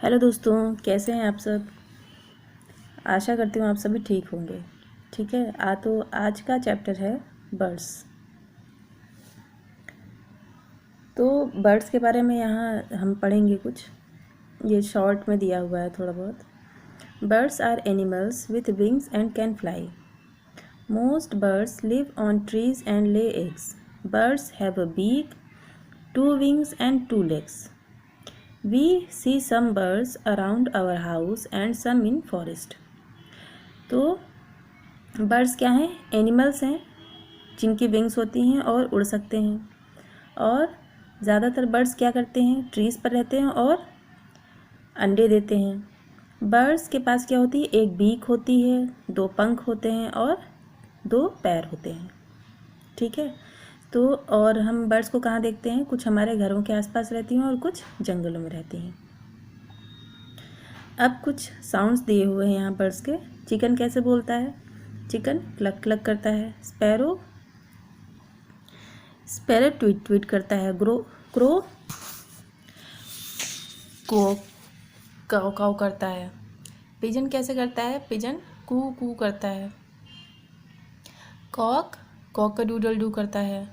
Hello दोस्तों, कैसे हैं आप सब। आशा करती हूँ आप सभी ठीक होंगे। ठीक है, तो आज का चैप्टर है बर्ड्स। तो बर्ड्स के बारे में यहाँ हम पढ़ेंगे कुछ। ये शॉर्ट में दिया हुआ है थोड़ा बहुत। Birds are animals with wings and can fly. Most birds live on trees and lay eggs. Birds have a beak, two wings and two legs. We see some birds around our house and some in forest. तो birds क्या हैं? Animals हैं जिनकी wings होती हैं और उड़ सकते हैं। और ज़्यादातर बर्ड्स क्या करते हैं? ट्रीज़ पर रहते हैं और अंडे देते हैं। बर्ड्स के पास क्या होती है? एक बीक होती है, दो पंख होते हैं और दो पैर होते हैं। ठीक है, तो और हम बर्ड्स को कहाँ देखते हैं? कुछ हमारे घरों के आसपास रहती हैं और कुछ जंगलों में रहती हैं। अब कुछ साउंड्स दिए हुए हैं यहाँ बर्ड्स के। चिकन कैसे बोलता है? चिकन क्लक क्लक करता है। स्पैरो स्पैरो ट्वीट ट्वीट करता है। क्रो को काव काव करता है। पिजन कैसे करता है? पिजन कू कू करता है। कॉक कॉक का डूडल डू करता है।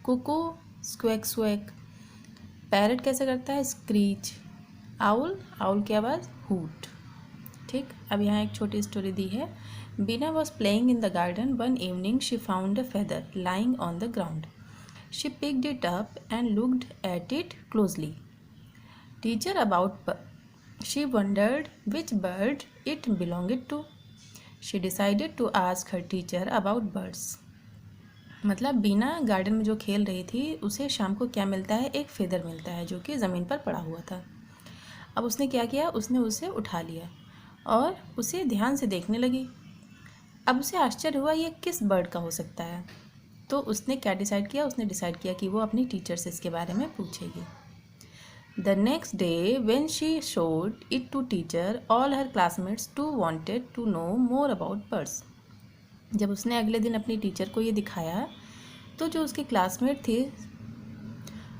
कुकू स्क्वैक स्क्वैक। पैरट कैसे करता है? स्क्रीच। आउल आउल की आवाज़ हूट। ठीक, अब यहाँ एक छोटी स्टोरी दी है। Bina was playing in the garden one evening she found a feather lying on the ground. She picked it up and looked at it closely. Teacher about she wondered which bird it belonged to. She decided to ask her teacher about birds. मतलब बीना garden में जो खेल रही थी उसे शाम को क्या मिलता है? एक फेदर मिलता है जो कि ज़मीन पर पड़ा हुआ था। अब उसने क्या किया? उसने उसे उठा लिया और उसे ध्यान से देखने लगी। अब उसे आश्चर्य हुआ ये किस बर्ड का हो सकता है। तो उसने क्या डिसाइड किया? उसने डिसाइड किया कि वो अपनी टीचर से इसके बारे में पूछेगी। The next day when she showed it to teacher all her classmates too wanted to know more about birds. जब उसने अगले दिन अपनी टीचर को ये दिखाया तो जो उसके क्लासमेट थे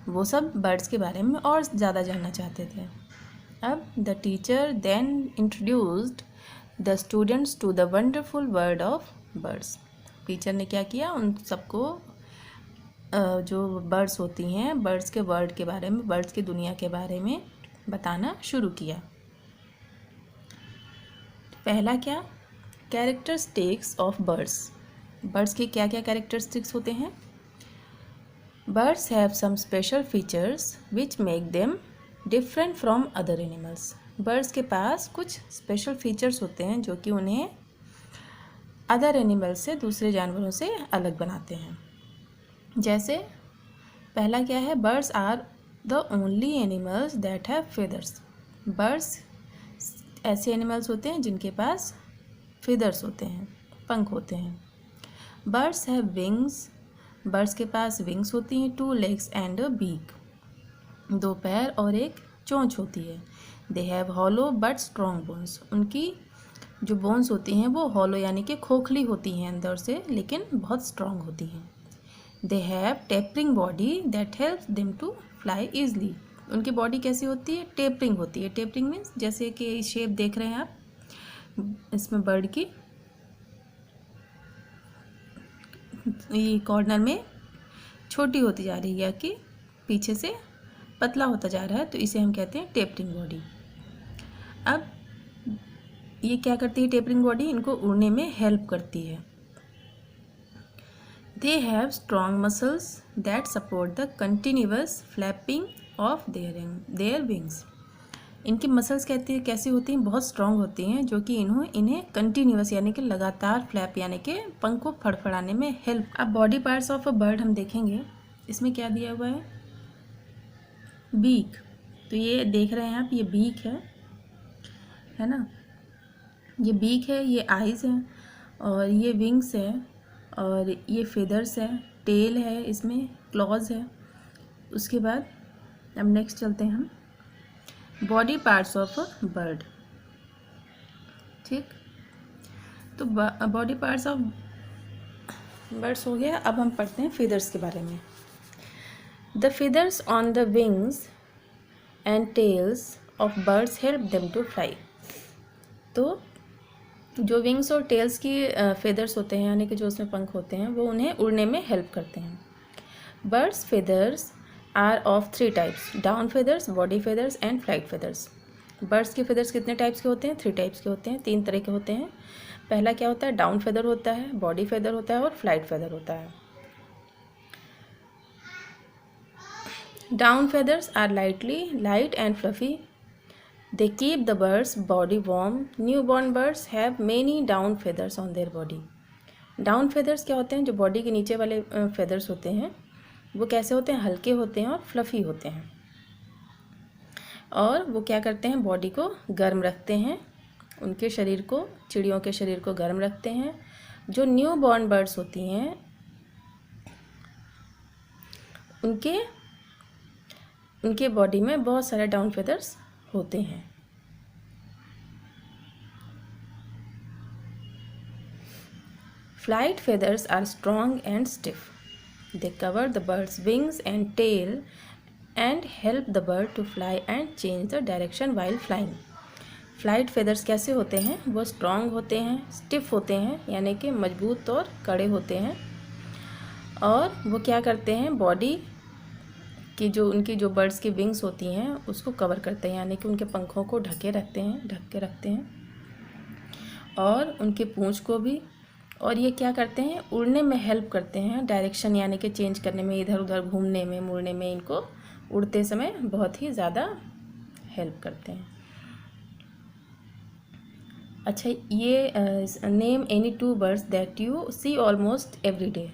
वो सब बर्ड्स के बारे में और ज़्यादा जानना चाहते थे. अब the teacher then introduced the students to the wonderful world of birds. Teacher ने क्या किया? उन सबको जो बर्ड्स होती हैं, बर्ड्स के वर्ल्ड के बारे में, बर्ड्स की दुनिया के बारे में बताना शुरू किया. पहला क्या? Characteristics of birds. बर्ड्स के क्या क्या कैरेक्टरिस्टिक्स होते हैं? Birds have some special features which make them different from other animals. Birds के पास कुछ स्पेशल फीचर्स होते हैं जो कि उन्हें अदर एनिमल्स से, दूसरे जानवरों से अलग बनाते हैं. जैसे पहला क्या है? Birds are the only animals that have feathers. Birds ऐसे एनिमल्स होते हैं जिनके पास फेदर्स होते हैं, पंख होते हैं. Birds have wings. बर्ड्स के पास विंग्स होती हैं. Two legs and a beak. दो पैर और एक चोंच होती है. They have hollow but strong bones. उनकी जो बोन्स होती हैं वो हॉलो यानी कि खोखली होती हैं अंदर से, लेकिन बहुत स्ट्रॉन्ग होती हैं. They have tapering body that helps them to fly easily. उनकी बॉडी कैसी होती है? टेपरिंग होती है. टेपरिंग मीन्स जैसे कि शेप देख रहे हैं आप इसमें बर्ड की, ये कॉर्नर में छोटी होती जा रही है कि पीछे से पतला होता जा रहा है, तो इसे हम कहते हैं टेपरिंग बॉडी. अब ये क्या करती है टेपरिंग बॉडी? इनको उड़ने में हेल्प करती है. They have strong muscles that support the continuous flapping of their wings. इनकी मसल्स कहती है कैसी होती हैं? बहुत स्ट्रांग होती हैं जो कि इन्हें कंटिन्यूस यानी कि लगातार फ्लैप यानी कि पंख को फड़फड़ाने में हेल्प. अब body parts of a bird हम देखेंगे. इसमें क्या दिया हुआ है? बीक. तो ये देख रहे हैं आप, ये बीक है ना? ये बीक है, ये आइज़ हैं और ये विंग्स है और ये फेदर्स है. टेल है, इसमें क्लॉज है. उसके बाद अब नेक्स्ट चलते हैं हम body parts of a bird. ठीक, तो बॉडी पार्ट्स ऑफ बर्ड्स हो गया. अब हम पढ़ते हैं फेदर्स के बारे में. The feathers on the wings and tails of birds help them to fly. तो जो विंग्स और टेल्स की फेदर्स होते हैं, यानी कि जो उसमें पंख होते हैं, वो उन्हें उड़ने में हेल्प करते हैं। Birds feathers are of 3 types: down feathers, body feathers and flight feathers. Birds के फेदर्स कितने टाइप्स के होते हैं? 3 टाइप्स के होते हैं, 3 तरह के होते हैं। पहला क्या होता है? डाउन फेदर होता है, बॉडी फेदर होता है और फ्लाइट फेदर होता है। Down feathers are light and fluffy. They keep the bird's body warm. Newborn birds have many down feathers on their body. Down feathers क्या होते हैं? जो बॉडी के नीचे वाले फेदर्स होते हैं, वो कैसे होते हैं? हल्के होते हैं और फ्लफ़ी होते हैं, और वो क्या करते हैं? बॉडी को गर्म रखते हैं, उनके शरीर को, चिड़ियों के शरीर को गर्म रखते हैं। जो न्यू बॉर्न बर्ड्स होती हैं, उनके बॉडी में बहुत सारे डाउन फेदर्स होते हैं। Flight feathers are strong and stiff. They cover the bird's wings and tail and help the bird to fly and change the direction while flying. Flight feathers कैसे होते हैं? वो स्ट्रॉन्ग होते हैं, स्टिफ होते हैं, यानी कि मजबूत और कड़े होते हैं, और वो क्या करते हैं? बॉडी की उनकी जो बर्ड्स की विंग्स होती हैं उसको कवर करते हैं, यानी कि उनके पंखों को ढक के रखते हैं, और उनकी पूंछ को भी। और ये क्या करते हैं? उड़ने में हेल्प करते हैं, डायरेक्शन यानी कि चेंज करने में, इधर उधर घूमने में, मुड़ने में, इनको उड़ते समय बहुत ही ज़्यादा हेल्प करते हैं। अच्छा, ये name any 2 birds that you see almost every day.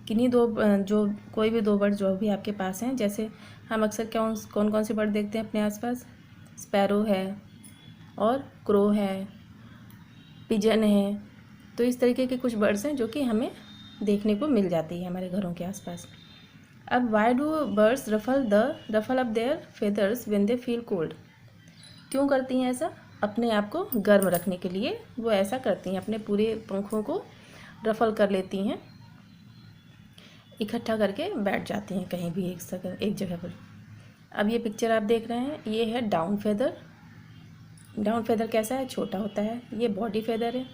किन्हीं जो कोई भी 2 बर्ड जो भी आपके पास हैं, जैसे हम अक्सर कौन कौन से बर्ड देखते हैं अपने आसपास? स्पैरो है और क्रो है, पिजन है। तो इस तरीके के कुछ बर्ड्स हैं जो कि हमें देखने को मिल जाती है हमारे घरों के आसपास। अब why do birds ruffle up their feathers when they feel cold? क्यों करती हैं ऐसा? अपने आप को गर्म रखने के लिए वो ऐसा करती हैं, अपने पूरे पंखों को रफल कर लेती हैं, इकट्ठा करके बैठ जाती हैं कहीं भी एक जगह पर। अब ये पिक्चर आप देख रहे हैं, ये है डाउन फेदर। डाउन फेदर कैसा है? छोटा होता है। ये बॉडी फेदर है।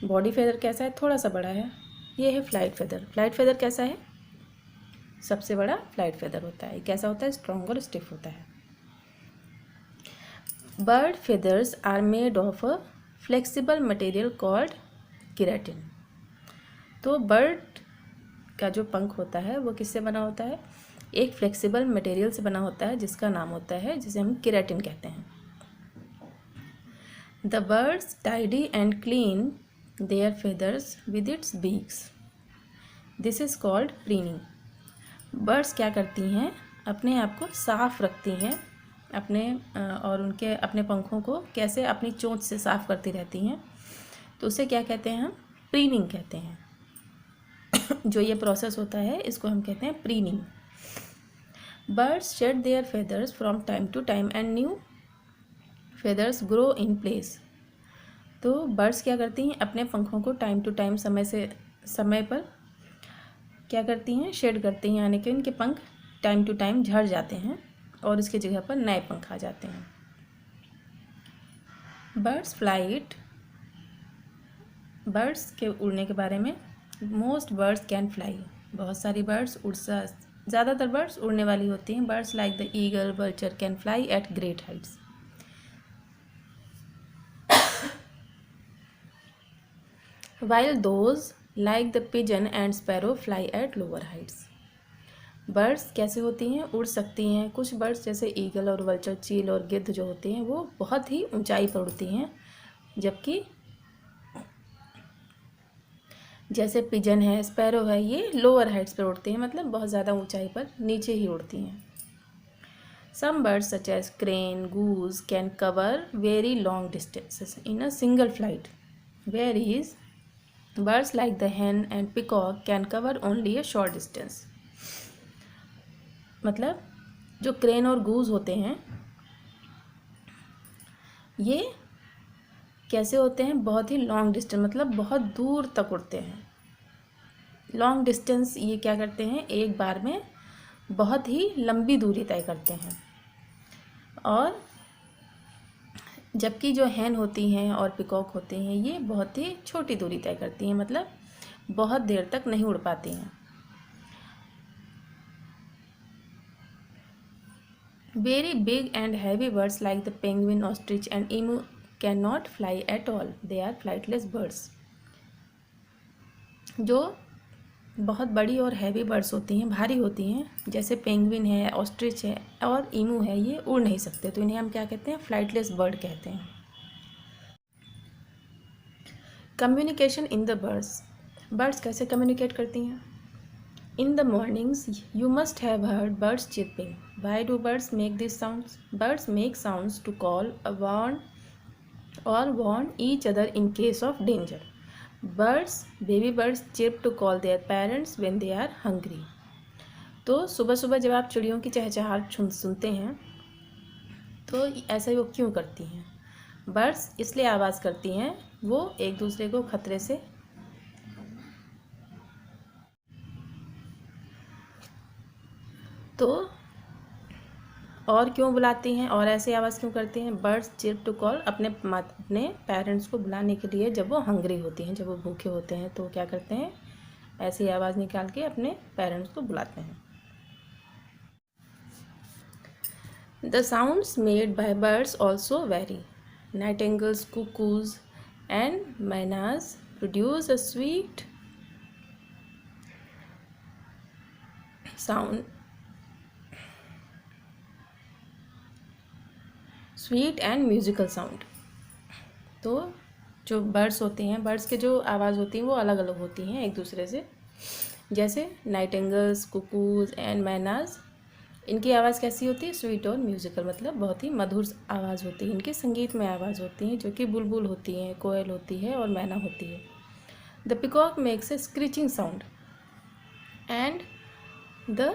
बॉडी फेदर कैसा है? थोड़ा सा बड़ा है। ये है फ्लाइट फेदर। फ्लाइट फेदर कैसा है? सबसे बड़ा फ्लाइट फेदर होता है। कैसा होता है? स्ट्रॉन्ग और स्टिफ होता है। Bird feathers are made of a flexible material called keratin. तो बर्ड का जो पंख होता है वो किससे बना होता है? एक फ्लेक्सिबल मटेरियल से बना होता है, जिसका नाम होता है, जिसे हम केराटिन कहते हैं। The birds tidy and clean their feathers with its beaks. This is called preening. Birds क्या करती हैं? अपने आप को साफ रखती हैं, अपने पंखों को कैसे? अपनी चोंच से साफ करती रहती हैं। तो उसे क्या कहते हैं? हम प्रीनिंग कहते हैं। जो ये प्रोसेस होता है इसको हम कहते हैं preening. Birds shed their feathers from time to time and new feathers grow in place. तो बर्ड्स क्या करती हैं? अपने पंखों को टाइम टू टाइम, समय पर क्या करती हैं? शेड करती हैं, यानी कि उनके पंख टाइम टू टाइम झड़ जाते हैं और इसकी जगह पर नए पंख आ जाते हैं। बर्ड्स के उड़ने के बारे में, मोस्ट बर्ड्स कैन फ्लाई। बहुत सारी बर्ड्स ज़्यादातर बर्ड्स उड़ने वाली होती हैं। Birds like the eagle, vulture can fly at great heights. while those like the pigeon and sparrow fly at lower heights. Birds कैसे होती हैं? उड़ सकती हैं। कुछ बर्ड्स जैसे ईगल और वल्चर, चील और गिद्ध जो होते हैं, वो बहुत ही ऊंचाई पर उड़ती हैं, जबकि जैसे पिजन है, स्पैरो है, ये लोअर हाइट्स पर उड़ती हैं, मतलब बहुत ज़्यादा ऊंचाई पर नीचे ही उड़ती हैं। Some birds such as crane, goose can cover very long distances in a single flight, whereas birds like the hen and peacock can cover only a short distance. मतलब जो क्रेन और गूज होते हैं, ये कैसे होते हैं? बहुत ही लॉन्ग डिस्टेंस, मतलब बहुत दूर तक उड़ते हैं। लॉन्ग डिस्टेंस ये क्या करते हैं? एक बार में बहुत ही लंबी दूरी तय करते हैं। और जबकि जो हैन होती हैं और पिकॉक होते हैं ये बहुत ही छोटी दूरी तय करती हैं, मतलब बहुत देर तक नहीं उड़ पाती हैं। Very big and heavy birds like the penguin, ostrich and emu can not fly at all, they are flightless birds. जो बहुत बड़ी और हैवी बर्ड्स होती हैं, भारी होती हैं, जैसे पेंगुइन है, ऑस्ट्रिच है और ईमू है, ये उड़ नहीं सकते, तो इन्हें हम क्या कहते हैं? फ्लाइटलेस बर्ड कहते हैं। Communication in the birds. Birds कैसे कम्युनिकेट करती हैं? In the mornings you must have heard birds chirping. Why do birds make this sounds? Birds make sounds to call warn or warn each other in case of danger. Baby birds chirp to call their parents when they are hungry. तो सुबह सुबह जब आप चिड़ियों की चहचहाहट सुनते हैं तो ऐसा वो क्यों करती हैं? बर्ड्स इसलिए आवाज़ करती हैं, वो एक दूसरे को खतरे से तो और क्यों बुलाती हैं और ऐसी आवाज़ क्यों करती हैं? बर्ड्स चिर्प टू कॉल, अपने पेरेंट्स को बुलाने के लिए, जब वो हंग्री होती हैं, जब वो भूखे होते हैं तो क्या करते हैं? ऐसी आवाज़ निकाल के अपने पेरेंट्स को बुलाते हैं। The sounds made by birds also vary. Nightingales, cuckoos and mynas produce a sweet sound, sweet and musical sound. तो जो बर्ड्स होते हैं, बर्ड्स के जो आवाज़ होती हैं वो अलग अलग होती हैं एक दूसरे से। जैसे नाइटिंगेल्स, कुकूज एंड मैनाज, इनकी आवाज़ कैसी होती है? स्वीट और म्यूजिकल, मतलब बहुत ही मधुर आवाज़ होती है इनकी, संगीत में आवाज़ होती है, जो कि बुलबुल होती हैं, कोयल होती है और मैना होती है। The peacock makes a screeching sound and the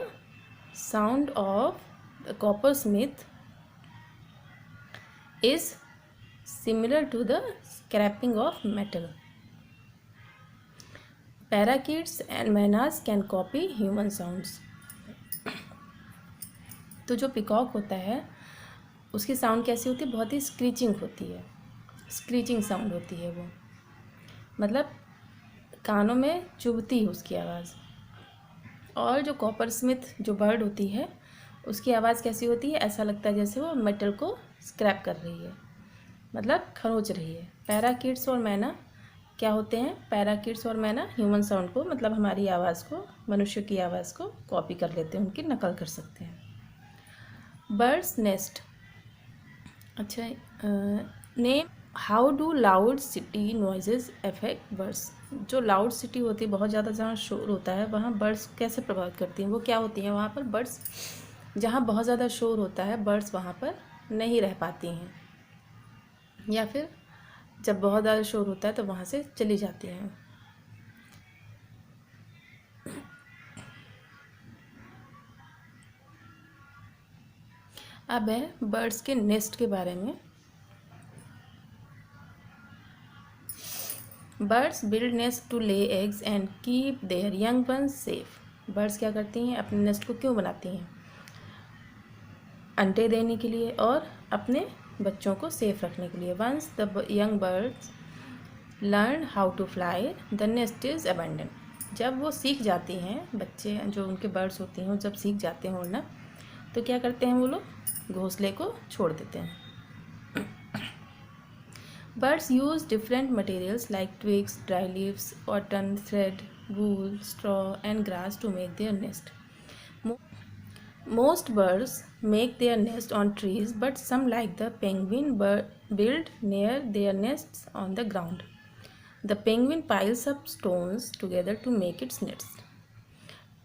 sound of the copper Smith is similar to the scraping of metal. Parakeets and manas can copy human sounds. तो जो पिकॉक होता है उसकी साउंड कैसी होती है? बहुत ही स्क्रीचिंग होती है, स्क्रीचिंग साउंड होती है वो, मतलब कानों में चुभती है उसकी आवाज़। और जो कॉपर स्मिथ जो बर्ड होती है उसकी आवाज़ कैसी होती है? ऐसा लगता है जैसे वो मेटल को स्क्रैप कर रही है, मतलब खरोंच रही है। पैराकिट्स और मैना क्या होते हैं? पैराकिट्स और मैना ह्यूमन साउंड को, मतलब हमारी आवाज़ को, मनुष्य की आवाज़ को कॉपी कर लेते हैं, उनकी नकल कर सकते हैं। Birds nest. अच्छा, name how do loud city noises affect birds. जो लाउड सिटी होती है, बहुत ज़्यादा जहाँ शोर होता है, वहाँ बर्ड्स कैसे प्रभावित करती हैं? वो क्या होती हैं वहाँ पर? बर्ड्स, जहाँ बहुत ज़्यादा शोर होता है बर्ड्स वहाँ पर नहीं रह पाती हैं, या फिर जब बहुत ज़्यादा शोर होता है तो वहाँ से चली जाती हैं। अब है बर्ड्स के नेस्ट के बारे में। Birds build nest to lay eggs and keep their young ones safe. Birds क्या करती हैं? अपने नेस्ट को क्यों बनाती हैं? अंडे देने के लिए और अपने बच्चों को सेफ रखने के लिए। Once the young birds learn how to fly the nest is abandon. जब वो सीख जाती हैं, बच्चे जो उनके बर्ड्स होती हैं वो जब सीख जाते हैं उड़ना, तो क्या करते हैं वो लोग? घोंसले को छोड़ देते हैं। Birds use different materials like twigs, dry leaves, cotton, thread, wool, straw and grass to make their nest. Most birds make their nest on trees, but some, like the penguin, build near their nests on the ground. The penguin piles up stones together to make its nest.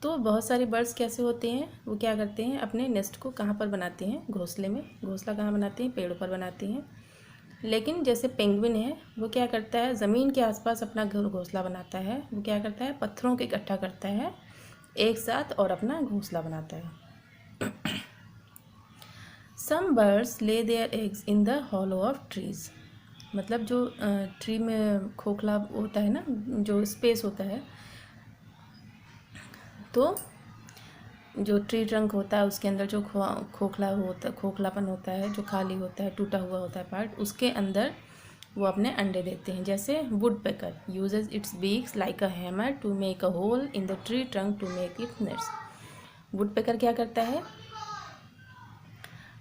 तो बहुत सारे birds कैसे होते हैं? वो क्या करते हैं? अपने नेस्ट को कहाँ पर बनाते हैं? घोंसले में। घोंसला कहाँ बनाते हैं? पेड़ों पर बनाते हैं। लेकिन जैसे पेंगुइन है, वो क्या करता है? ज़मीन के आसपास अपना घोंसला बनाता है। वो क्या करता है? पत्थरों को इकट्ठा करता है एक साथ और अपना घोंसला बनाता है। Some birds lay their eggs in the hollow of trees. मतलब जो ट्री में खोखला होता है ना, जो स्पेस होता है, तो जो ट्री ट्रंक होता है उसके अंदर जो खोखलापन होता है, जो खाली होता है, टूटा हुआ होता है पार्ट, उसके अंदर वो अपने अंडे देते हैं। जैसे woodpecker uses its beaks like a hammer to make a hole in the tree trunk to make it nest. Woodpecker क्या करता है,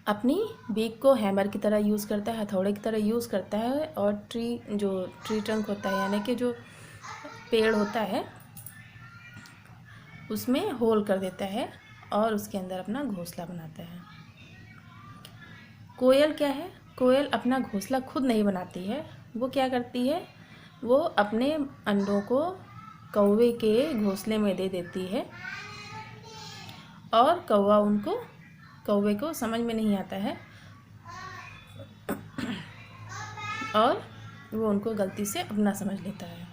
अपनी बीक को हैमर की तरह यूज़ करता है, हथौड़े की तरह यूज़ करता है, और ट्री ट्रंक होता है यानी कि जो पेड़ होता है उसमें होल कर देता है और उसके अंदर अपना घोंसला बनाता है। कोयल क्या है, कोयल अपना घोंसला खुद नहीं बनाती है, वो क्या करती है, वो अपने अंडों को कौवे के घोंसले में दे देती है, और कौवे को समझ में नहीं आता है और वो उनको गलती से अपना समझ लेता है।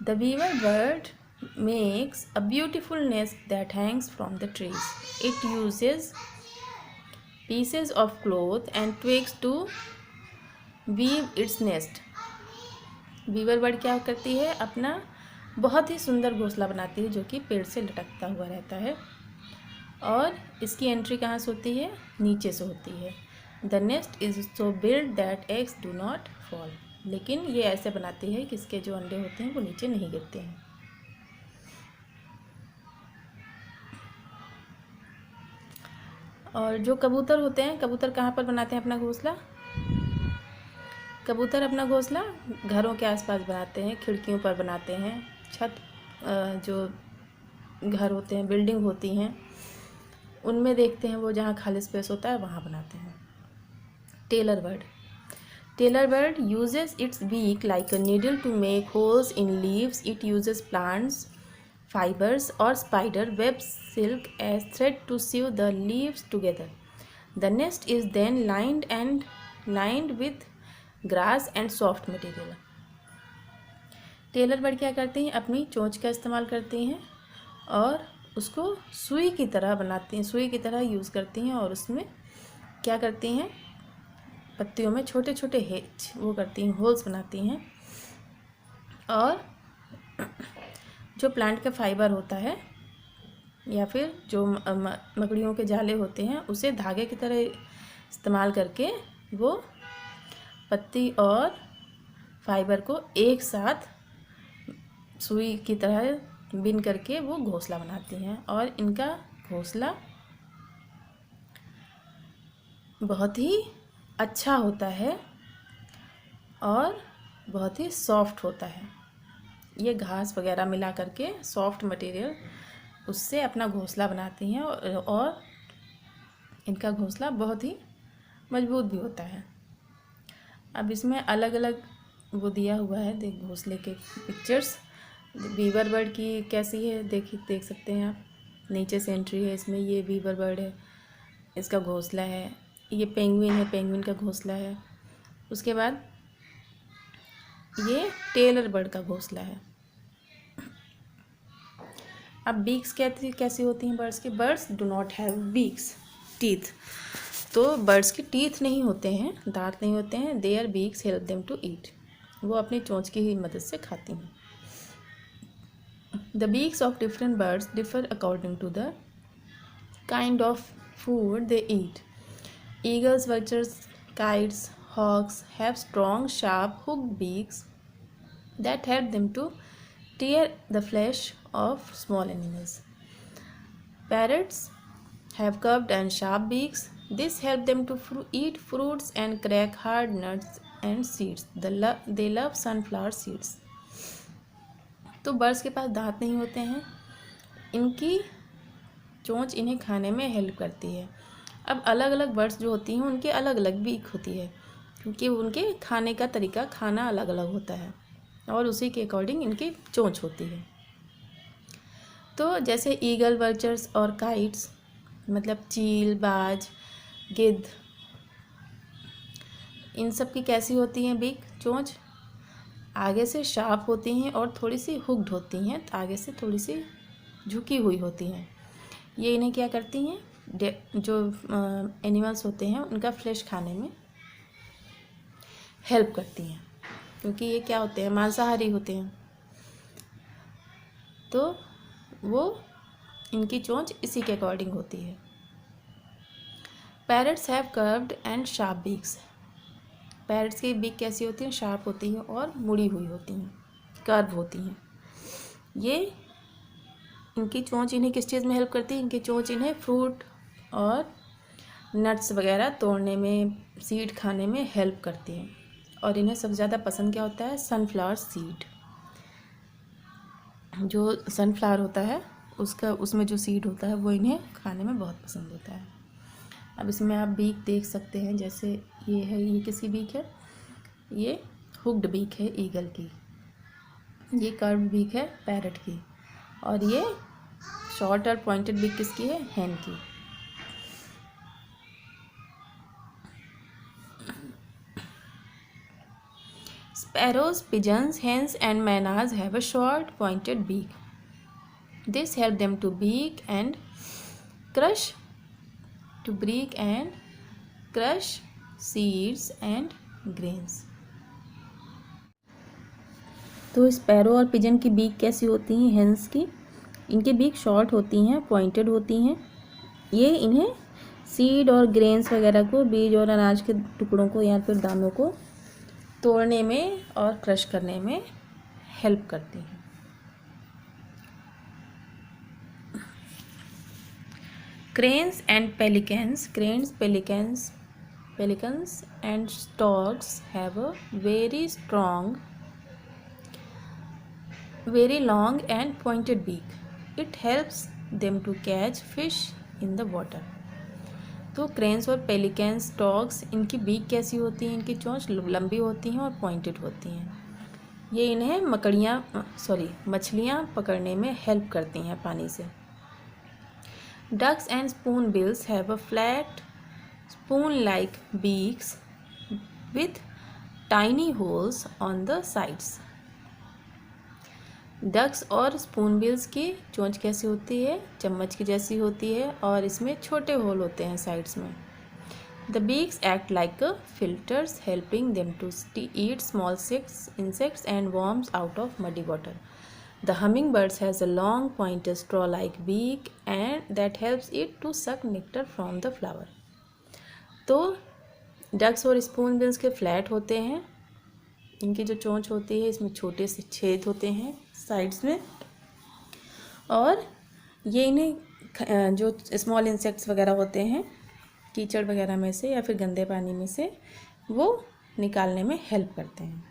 The beaver bird makes a beautiful nest that hangs from the trees. It uses pieces of cloth and twigs to weave its nest. Beaver bird क्या करती है, अपना बहुत ही सुंदर घोंसला बनाती है जो कि पेड़ से लटकता हुआ रहता है, और इसकी एंट्री कहाँ से होती है, नीचे से होती है। The nest is so build that eggs do not fall. लेकिन ये ऐसे बनाती है कि इसके जो अंडे होते हैं वो नीचे नहीं गिरते हैं। और जो कबूतर होते हैं, कबूतर कहाँ पर बनाते हैं अपना घोंसला, कबूतर अपना घोंसला घरों के आसपास बनाते हैं, खिड़कियों पर बनाते हैं, छत जो घर होते हैं, बिल्डिंग होती हैं, उनमें देखते हैं वो जहाँ खाली स्पेस होता है वहाँ बनाते हैं। Tailor bird uses its beak like a needle to make holes in leaves. It uses plants fibers or spider web silk as thread to sew the leaves together. The nest is then lined with grass and soft material. Tailor bird क्या करते हैं, अपनी चोंच का इस्तेमाल करते हैं और उसको सुई की तरह बनाती हैं, सुई की तरह यूज़ करती हैं, और उसमें क्या करती हैं, पत्तियों में छोटे छोटे वो करती हैं, होल्स बनाती हैं, और जो प्लांट का फाइबर होता है या फिर जो मकड़ियों के जाले होते हैं उसे धागे की तरह इस्तेमाल करके वो पत्ती और फाइबर को एक साथ सुई की तरह बिन करके वो घोंसला बनाती हैं, और इनका घोंसला बहुत ही अच्छा होता है और बहुत ही सॉफ्ट होता है। ये घास वगैरह मिला करके सॉफ्ट मटेरियल उससे अपना घोंसला बनाती हैं, और इनका घोंसला बहुत ही मजबूत भी होता है। अब इसमें अलग अलग वो दिया हुआ है, देख घोंसले के पिक्चर्स। बीवर बर्ड की कैसी है देख सकते हैं आप, नीचे से एंट्री है इसमें, ये बीवर बर्ड है, इसका घोंसला है, ये पेंगुइन है, पेंगुइन का घोंसला है, उसके बाद ये टेलर बर्ड का घोंसला है। अब बीक्स कैसी होती हैं बर्ड्स की, birds do not have beaks, teeth. तो बर्ड्स के टीथ नहीं होते हैं, दांत नहीं होते हैं। Their beaks help them to eat, वो अपनी चोंच की ही मदद से खाती हैं। The beaks of different birds differ according to the kind of food they eat. Eagles, vultures, kites, hawks have strong, sharp, hooked beaks that help them to tear the flesh of small animals. Parrots have curved and sharp beaks. This helps them to eat fruits and crack hard nuts and seeds. They love sunflower seeds. तो birds के पास दांत नहीं होते हैं, इनकी चोंच इन्हें खाने में हेल्प करती है। अब अलग अलग बर्ड्स जो होती हैं उनकी अलग अलग बीक होती है, क्योंकि उनके खाने का तरीका, खाना अलग अलग होता है, और उसी के अकॉर्डिंग इनकी चोंच होती है। तो जैसे ईगल, वर्चर्स और काइट्स मतलब चील, बाज, गिद्ध, इन सब की कैसी होती हैं बीक, चोंच, आगे से शार्प होती हैं और थोड़ी सी हुक्ड होती हैं, आगे से थोड़ी सी झुकी हुई होती हैं। ये इन्हें क्या करती हैं, जो एनिमल्स होते हैं उनका फ्लैश खाने में हेल्प करती हैं, क्योंकि ये क्या होते हैं, मांसाहारी होते हैं। तो वो इनकी चोंच इसी के अकॉर्डिंग होती है। Parrots have curved and sharp beaks. Parrots की बीक कैसी होती है? शार्प होती है और मुड़ी हुई होती हैं, कर्व होती हैं। ये इनकी चोंच इन्हें किस चीज़ में हेल्प करती है? इनकी चोंच इन्हें फ्रूट और नट्स वगैरह तोड़ने में, सीड खाने में हेल्प करती है। और इन्हें सबसे ज़्यादा पसंद क्या होता है? Sunflower seed. जो सनफ्लावर होता है उसमें जो सीड होता है वो इन्हें खाने में बहुत पसंद होता है। अब इसमें आप बीक देख सकते हैं, जैसे ये है, ये किसकी बीक है? ये हुक्ड बीक है ईगल की। ये कर्व बीक है पैरट की। और ये शॉर्ट और पॉइंटेड बीक किसकी है? हैन की। Sparrows, pigeons, hens and manas have a short pointed beak. This helps them to break and crush seeds and grains. तो स्पैरो और पिजन की बीक कैसी होती हैं? हेंस की, इनकी बीक शॉर्ट होती हैं, पॉइंटेड होती हैं। ये इन्हें सीड और ग्रेन्स वगैरह को, बीज और अनाज के टुकड़ों को या फिर दानों को तोड़ने में और क्रश करने में हेल्प करती हैं। Cranes and pelicans, pelicans and storks have a very long and pointed beak. It helps them to catch fish in the water. तो क्रेन्स और पेलिकन्स, स्टॉक्स, इनकी बीक कैसी होती हैं? इनकी चोंच लंबी होती हैं और पॉइंटेड होती हैं। ये इन्हें मछलियाँ पकड़ने में हेल्प करती हैं पानी से। Ducks and spoonbills have a flat spoon-like beaks with tiny holes on the sides. Ducks और स्पूनबिल्स की चोंच कैसी होती है? चम्मच की जैसी होती है और इसमें छोटे होल होते हैं साइड्स में। The beaks act like filters, helping them to eat small insects and worms out of muddy water. The hummingbird has a long pointed straw-like beak and that helps it to suck nectar from the flower. तो ducks और स्पूनबिल्स के flat होते हैं। इनकी जो चोंच होती है इसमें छोटे से छेद होते हैं साइड्स में, और ये इन्हें जो स्मॉल इंसेक्ट्स वगैरह होते हैं कीचड़ वगैरह में से या फिर गंदे पानी में से, वो निकालने में हेल्प करते हैं।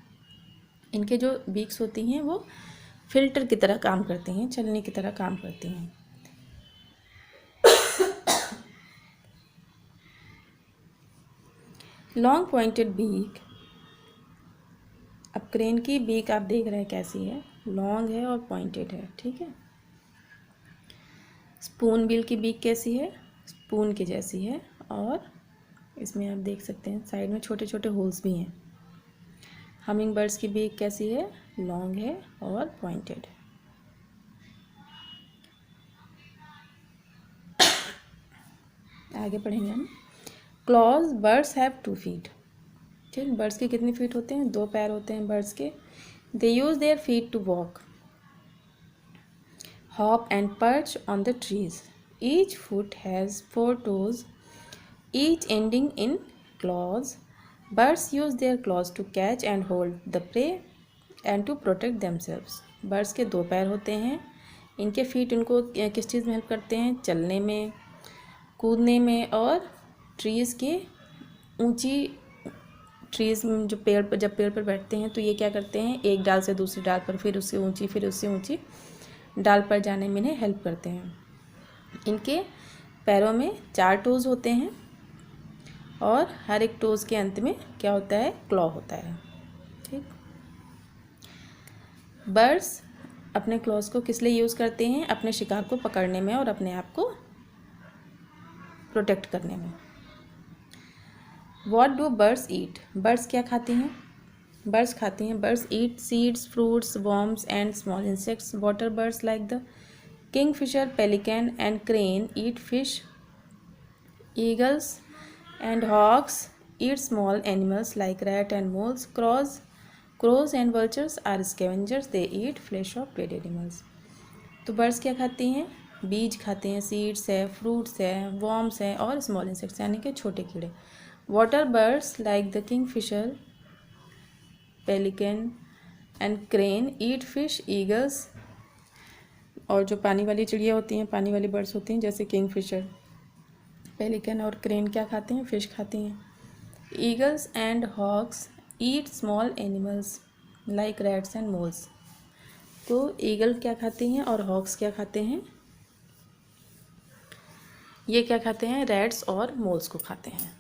इनके जो बीक्स होती हैं वो फिल्टर की तरह काम करती हैं, छलनी की तरह काम करती हैं। Long pointed beak. अब क्रेन की बीक आप देख रहे हैं कैसी है? लॉन्ग है और पॉइंटेड है, ठीक है। स्पून बिल की बीक कैसी है? स्पून की जैसी है, और इसमें आप देख सकते हैं साइड में छोटे छोटे होल्स भी हैं। हमिंग बर्ड्स की बीक कैसी है? लॉन्ग है और पॉइंटेड। आगे पढ़ेंगे हम। Clause, birds have 2 feet। ठीक, बर्ड्स के कितने फीट होते हैं? 2 पैर होते हैं बर्ड्स के। They use their feet to walk, hop and perch on the trees. Each foot has 4 toes, each ending in claws. Birds use their claws to catch and hold the prey and to protect themselves. Birds के 2 पैर होते हैं। इनके feet इनको किस चीज़ में help करते हैं? चलने में, कूदने में, और ट्रीज़ के ऊंची ट्रीज़ में जब पेड़ पर बैठते हैं तो ये क्या करते हैं? एक डाल से दूसरी डाल पर, फिर उससे ऊंची डाल पर जाने में इन्हें हेल्प करते हैं। इनके पैरों में 4 टोज़ होते हैं और हर एक टोज़ के अंत में क्या होता है? क्लॉ होता है। ठीक, बर्ड्स अपने क्लॉज को किस लिए यूज़ करते हैं? अपने शिकार को पकड़ने में और अपने आप को प्रोटेक्ट करने में। What do birds eat? Birds क्या खाती हैं? बर्ड्स खाती हैं, birds eat seeds, fruits, worms and small insects. Water birds like the kingfisher, pelican and crane eat fish. Eagles and hawks eat small animals like rat and moles. Crows and vultures are scavengers. They eat flesh of dead animals. तो birds क्या खाती हैं? बीज खाते हैं, seeds है, fruits है, worms है और स्मॉल इंसेक्ट्स यानी कि छोटे कीड़े। Water birds like the Kingfisher, pelican and crane eat fish, eagles. और जो पानी वाली चिड़िया होती हैं, पानी वाली बर्ड्स होती हैं, जैसे किंगफिशर, पेलिकन और क्रेन क्या खाते हैं? फिश खाती हैं। Eagles and hawks eat small animals like rats and moles. तो ईगल क्या खाती हैं और हॉक्स क्या खाते हैं? ये क्या खाते हैं? रैट्स और मोल्स को खाते हैं।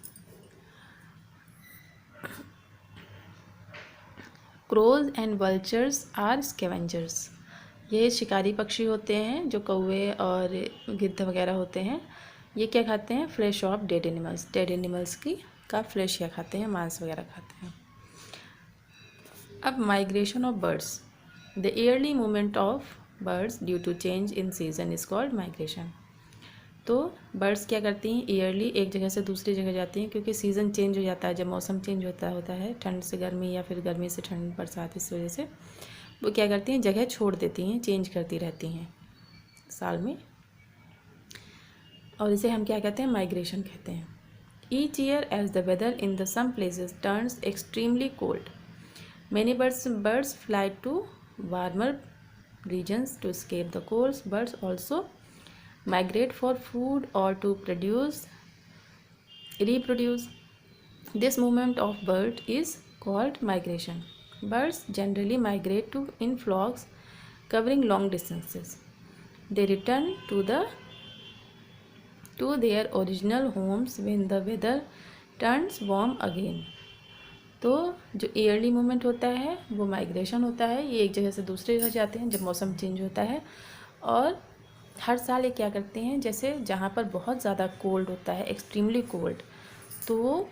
Crows and vultures are scavengers. ये शिकारी पक्षी होते हैं जो कौवे और गिद्ध वगैरह होते हैं। ये क्या खाते हैं? Flesh of dead animals, dead animals की का फ्लेश या खाते हैं, मांस वगैरह खाते हैं। अब migration of birds, the yearly movement of birds due to change in season is called migration. तो बर्ड्स क्या करती हैं? ईयरली एक जगह से दूसरी जगह जाती हैं, क्योंकि सीज़न चेंज हो जाता है, जब मौसम चेंज होता है, ठंड से गर्मी या फिर गर्मी से ठंड, बरसात, इस वजह से वो क्या करती हैं? जगह छोड़ देती हैं, चेंज करती रहती हैं साल में, और इसे हम क्या कहते हैं? माइग्रेशन कहते हैं। Each year as the weather in the some places turns extremely cold, many birds fly to warmer regions to escape the cold. Birds also migrate for food or to reproduce. This movement of bird is called migration. Birds generally migrate in flocks covering long distances. They return to their original homes when the weather turns warm again. तो जो yearly movement होता है वो migration होता है। ये एक जगह से दूसरी जगह जाते हैं जब मौसम चेंज होता है, और हर साल ये क्या करते हैं? जैसे जहाँ पर बहुत ज़्यादा कोल्ड होता है, एक्सट्रीमली कोल्ड, तो वो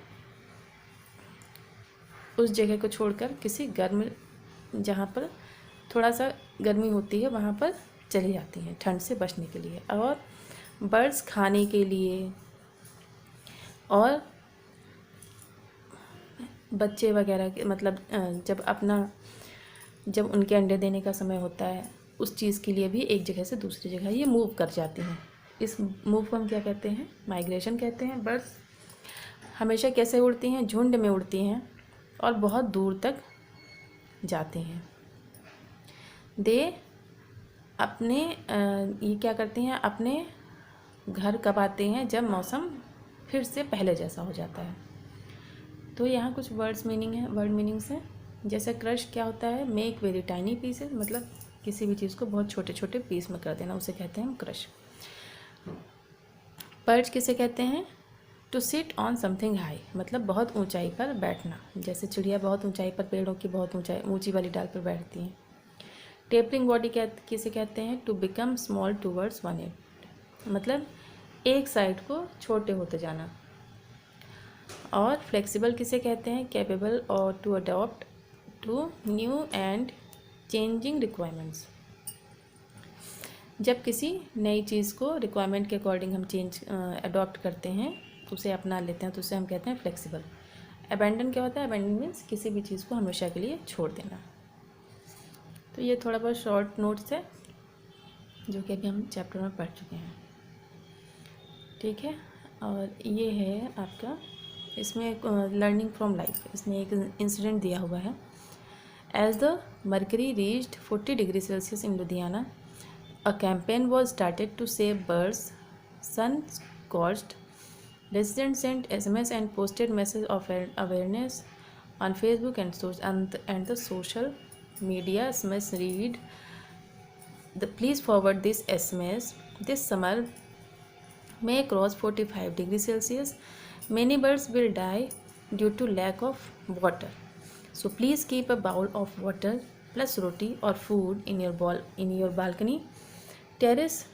उस जगह को छोड़कर किसी गर्म, जहाँ पर थोड़ा सा गर्मी होती है, वहाँ पर चली जाती हैं ठंड से बचने के लिए। और बर्ड्स खाने के लिए और बच्चे वगैरह के, मतलब जब उनके अंडे देने का समय होता है, उस चीज़ के लिए भी एक जगह से दूसरी जगह ये मूव कर जाती हैं। इस मूव को हम क्या कहते हैं? माइग्रेशन कहते हैं। बर्ड्स हमेशा कैसे उड़ती हैं? झुंड में उड़ती हैं और बहुत दूर तक जाती हैं। ये क्या करती हैं? अपने घर कब आते हैं? जब मौसम फिर से पहले जैसा हो जाता है। तो यहाँ कुछ वर्ड मीनिंग्स हैं। जैसे क्रश क्या होता है? मेक वेरी टाइनी पीसेस, मतलब किसी भी चीज़ को बहुत छोटे छोटे पीस में कर देना, उसे कहते हैं हम क्रश। पर्च किसे कहते हैं? To sit on something high, मतलब बहुत ऊंचाई पर बैठना। जैसे चिड़िया बहुत ऊंचाई पर, पेड़ों की बहुत ऊंची वाली डाल पर बैठती हैं। टेपरिंग बॉडी किसे कहते हैं? To become small towards one end, मतलब एक साइड को छोटे होते जाना। और फ्लेक्सिबल किसे कहते हैं? कैपेबल और to adopt to new and changing requirements. जब किसी नई चीज़ को रिक्वायरमेंट के अकॉर्डिंग हम अडॉप्ट करते हैं, उसे अपना लेते हैं, तो उसे हम कहते हैं फ्लेक्सिबल। अबैंडन क्या होता है? अबैंडन मीन्स किसी भी चीज़ को हमेशा के लिए छोड़ देना। तो ये थोड़ा बहुत शॉर्ट नोट्स है जो कि अभी हम चैप्टर में पढ़ चुके हैं, ठीक है। और ये है आपका, इसमें लर्निंग फ्रॉम लाइफ, इसमें एक इंसिडेंट दिया हुआ है। As the mercury reached 40 degree Celsius in Ludhiana, a campaign was started to save birds sun scorched. Residents sent SMS and posted messages of awareness on Facebook and the social media. SMS read, please forward this SMS. This summer may cross 45 degrees Celsius. Many birds will die due to lack of water. So please keep a bowl of water plus roti or food in your balcony terrace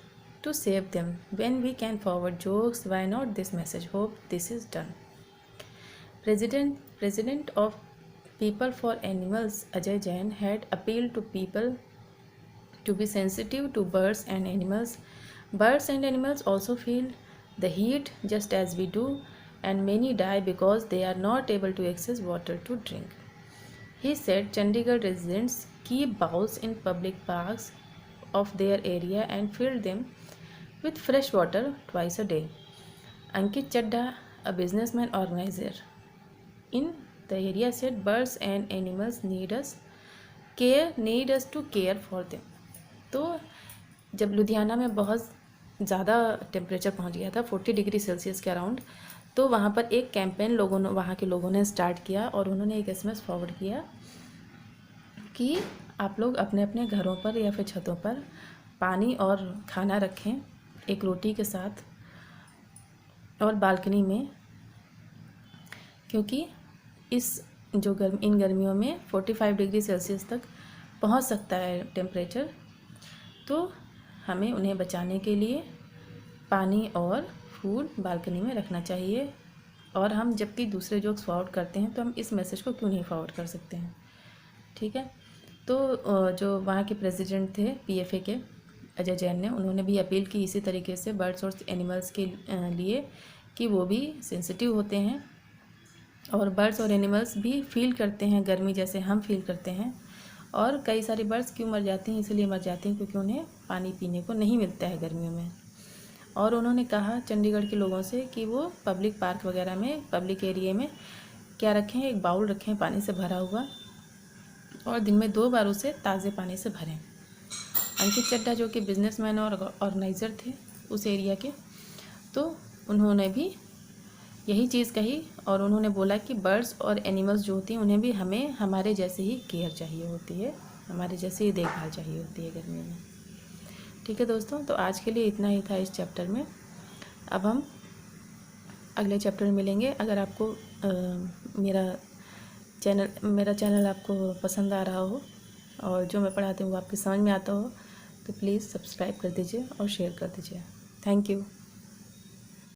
to save them. When we can forward jokes, why not this message? Hope this is done. President of People for Animals, Ajay Jain, had appealed to people to be sensitive to birds and animals. Birds and animals also feel the heat just as we do, and many die because they are not able to access water to drink. He said Chandigarh residents keep bowls in public parks of their area and fill them with fresh water twice a day. Ankit Chadda, a businessman organizer in the area, said birds and animals need us to care for them. तो जब लुधियाना में बहुत ज़्यादा temperature पहुंच गया था 40 degree Celsius के around, तो वहाँ पर एक कैंपेन वहाँ के लोगों ने स्टार्ट किया और उन्होंने एक SMS फॉरवर्ड किया कि आप लोग अपने अपने घरों पर या फिर छतों पर पानी और खाना रखें एक रोटी के साथ और बालकनी में, क्योंकि इन गर्मियों में 45 डिग्री सेल्सियस तक पहुंच सकता है टेम्परेचर। तो हमें उन्हें बचाने के लिए पानी और फूड बालकनी में रखना चाहिए। और हम जबकि दूसरे जोक्स फॉरवर्ड करते हैं तो हम इस मैसेज को क्यों नहीं फॉरवर्ड कर सकते हैं, ठीक है। तो जो वहाँ के प्रेसिडेंट थे PFA के अजय जैन ने, उन्होंने भी अपील की इसी तरीके से बर्ड्स और एनिमल्स के लिए कि वो भी सेंसिटिव होते हैं और बर्ड्स और एनिमल्स भी फील करते हैं गर्मी जैसे हम फील करते हैं। और कई सारी बर्ड्स क्यों मर जाती हैं, इसलिए मर जाती हैं क्योंकि उन्हें पानी पीने को नहीं मिलता है गर्मियों में। और उन्होंने कहा चंडीगढ़ के लोगों से कि वो पब्लिक पार्क वगैरह में, पब्लिक एरिया में क्या रखें, एक बाउल रखें पानी से भरा हुआ और दिन में 2 बार उसे ताज़े पानी से भरें। अंकित चड्ढा जो कि बिजनेसमैन और ऑर्गेनाइज़र थे उस एरिया के, तो उन्होंने भी यही चीज़ कही और उन्होंने बोला कि बर्ड्स और एनिमल्स जो होती हैं उन्हें भी हमें हमारे जैसे ही केयर चाहिए होती है, हमारे जैसे ही देखभाल चाहिए होती है गर्मियों में। ठीक है दोस्तों, तो आज के लिए इतना ही था इस चैप्टर में। अब हम अगले चैप्टर में मिलेंगे। अगर आपको मेरा चैनल आपको पसंद आ रहा हो और जो मैं पढ़ाती हूँ वो आपकी समझ में आता हो तो प्लीज़ सब्सक्राइब कर दीजिए और शेयर कर दीजिए। Thank you.